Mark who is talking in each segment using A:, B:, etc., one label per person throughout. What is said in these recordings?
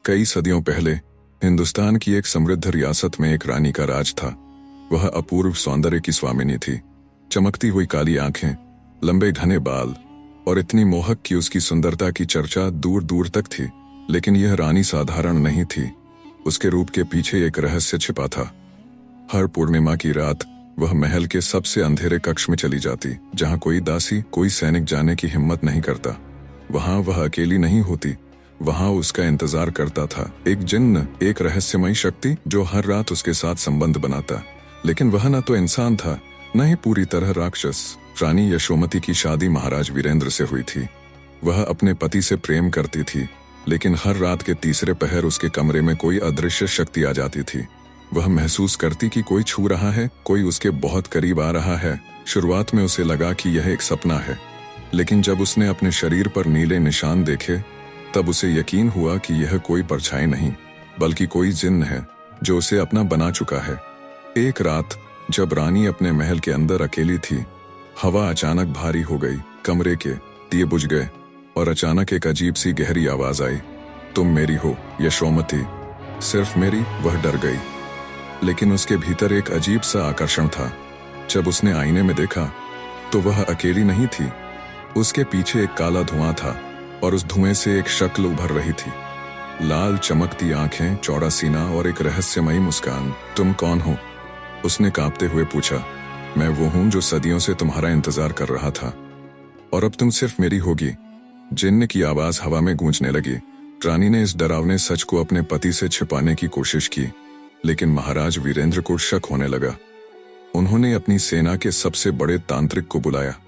A: कई सदियों पहले हिंदुस्तान की एक समृद्ध रियासत में एक रानी का राज था। वह अपूर्व सौंदर्य की स्वामिनी थी। चमकती हुई काली आंखें, लंबे घने बाल और इतनी मोहक कि उसकी सुंदरता की चर्चा दूर दूर तक थी। लेकिन यह रानी साधारण नहीं थी। उसके रूप के पीछे एक रहस्य छिपा था। हर पूर्णिमा की रात वह महल के सबसे अंधेरे कक्ष में चली जाती, जहां कोई दासी, कोई सैनिक जाने की हिम्मत नहीं करता। वहां वह अकेली नहीं होती, वहां उसका इंतजार करता था एक जिन्न, एक रहस्यमयी शक्ति जो हर रात उसके साथ संबंध बनाता। लेकिन वह न तो इंसान था, न ही पूरी तरह राक्षस। रानी यशोमती की शादी महाराज वीरेंद्र से हुई थी। वह अपने पति से प्रेम करती थी, लेकिन हर रात के तीसरे पहर उसके कमरे में कोई अदृश्य शक्ति आ जाती थी। वह महसूस करती कि कोई छू रहा है, कोई उसके बहुत करीब आ रहा है। शुरुआत में उसे लगा कि यह एक सपना है, लेकिन जब उसने अपने शरीर पर नीले निशान देखे, तब उसे यकीन हुआ कि यह कोई परछाई नहीं, बल्कि कोई जिन्न है जो उसे अपना बना चुका है। एक रात जब रानी अपने महल के अंदर अकेली थी, हवा अचानक भारी हो गई, कमरे के दिए बुझ गए और अचानक एक अजीब सी गहरी आवाज आई, तुम मेरी हो यशोमती। सिर्फ मेरी? वह डर गई, लेकिन उसके भीतर एक अजीब सा आकर्षण था। जब उसने आईने में देखा तो वह अकेली नहीं थी। उसके पीछे एक काला धुआं था और उस धुएं से एक शक्ल उभर रही थी। लाल चमकती आंखें, चौड़ा सीना और एक रहस्यमयी मुस्कान। तुम कौन हो? उसने कांपते हुए पूछा। मैं वो हूं जो सदियों से तुम्हारा इंतजार कर रहा था, और अब तुम सिर्फ मेरी होगी। जिन्न की आवाज हवा में गूंजने लगी। रानी ने इस डरावने सच को अपने पति से छिपाने की कोशिश की, लेकिन महाराज वीरेंद्र को शक होने लगा। उन्होंने अपनी सेना के सबसे बड़े तांत्रिक को बुलाया।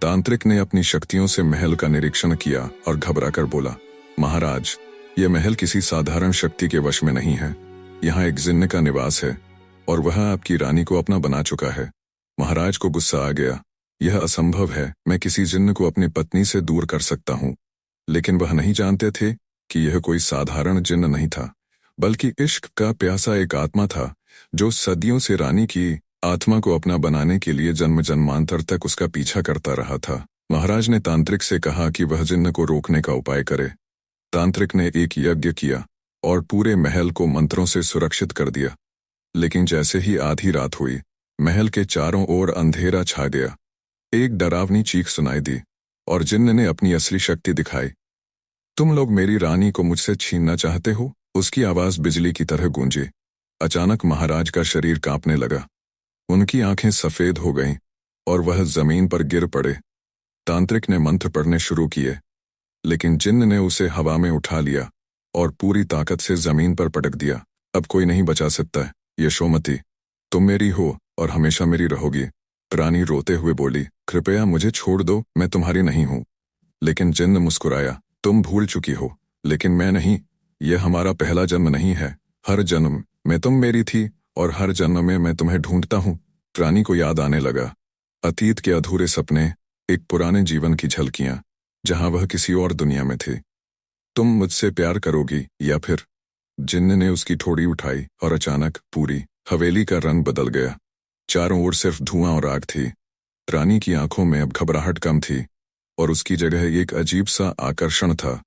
A: तांत्रिक ने अपनी शक्तियों से महल का निरीक्षण किया और घबराकर बोला, महाराज, यह महल किसी साधारण शक्ति के वश में नहीं है। यहाँ एक जिन्न का निवास है और वह आपकी रानी को अपना बना चुका है। महाराज को गुस्सा आ गया। यह असंभव है, मैं किसी जिन्न को अपनी पत्नी से दूर कर सकता हूँ। लेकिन वह नहीं जानते थे कि यह कोई साधारण जिन्न नहीं था, बल्कि इश्क का प्यासा एक आत्मा था जो सदियों से रानी की आत्मा को अपना बनाने के लिए जन्म जन्मांतर तक उसका पीछा करता रहा था। महाराज ने तांत्रिक से कहा कि वह जिन्न को रोकने का उपाय करे। तांत्रिक ने एक यज्ञ किया और पूरे महल को मंत्रों से सुरक्षित कर दिया। लेकिन जैसे ही आधी रात हुई, महल के चारों ओर अंधेरा छा गया। एक डरावनी चीख सुनाई दी और जिन्न ने अपनी असली शक्ति दिखाई। तुम लोग मेरी रानी को मुझसे छीनना चाहते हो? उसकी आवाज बिजली की तरह गूंजी। अचानक महाराज का शरीर कांपने लगा। उनकी आंखें सफेद हो गईं और वह जमीन पर गिर पड़े। तांत्रिक ने मंत्र पढ़ने शुरू किए, लेकिन जिन्न ने उसे हवा में उठा लिया और पूरी ताकत से जमीन पर पटक दिया। अब कोई नहीं बचा सकता है यशोमती, तुम मेरी हो और हमेशा मेरी रहोगी। रानी रोते हुए बोली, कृपया मुझे छोड़ दो, मैं तुम्हारी नहीं हूं। लेकिन जिन्न मुस्कुराया, तुम भूल चुकी हो, लेकिन मैं नहीं। यह हमारा पहला जन्म नहीं है। हर जन्म में तुम मेरी थी और हर जन्म में मैं तुम्हें ढूंढता हूं। रानी को याद आने लगा अतीत के अधूरे सपने, एक पुराने जीवन की झलकियां जहां वह किसी और दुनिया में थी। तुम मुझसे प्यार करोगी या फिर? जिन्न ने उसकी ठोड़ी उठाई और अचानक पूरी हवेली का रंग बदल गया। चारों ओर सिर्फ धुआं और आग थी। रानी की आंखों में अब घबराहट कम थी और उसकी जगह एक अजीब सा आकर्षण था।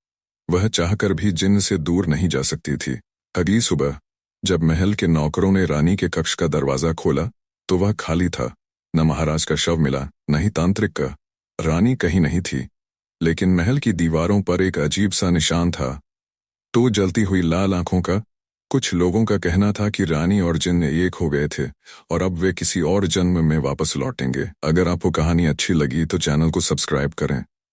A: वह चाहकर भी जिन्न से दूर नहीं जा सकती थी। अगली सुबह जब महल के नौकरों ने रानी के कक्ष का दरवाजा खोला तो वह खाली था। न महाराज का शव मिला, न ही तांत्रिक का। रानी कहीं नहीं थी, लेकिन महल की दीवारों पर एक अजीब सा निशान था, तो जलती हुई लाल आंखों का। कुछ लोगों का कहना था कि रानी और जिन्न एक हो गए थे और अब वे किसी और जन्म में वापस लौटेंगे। अगर आपको कहानी अच्छी लगी तो चैनल को सब्सक्राइब करें।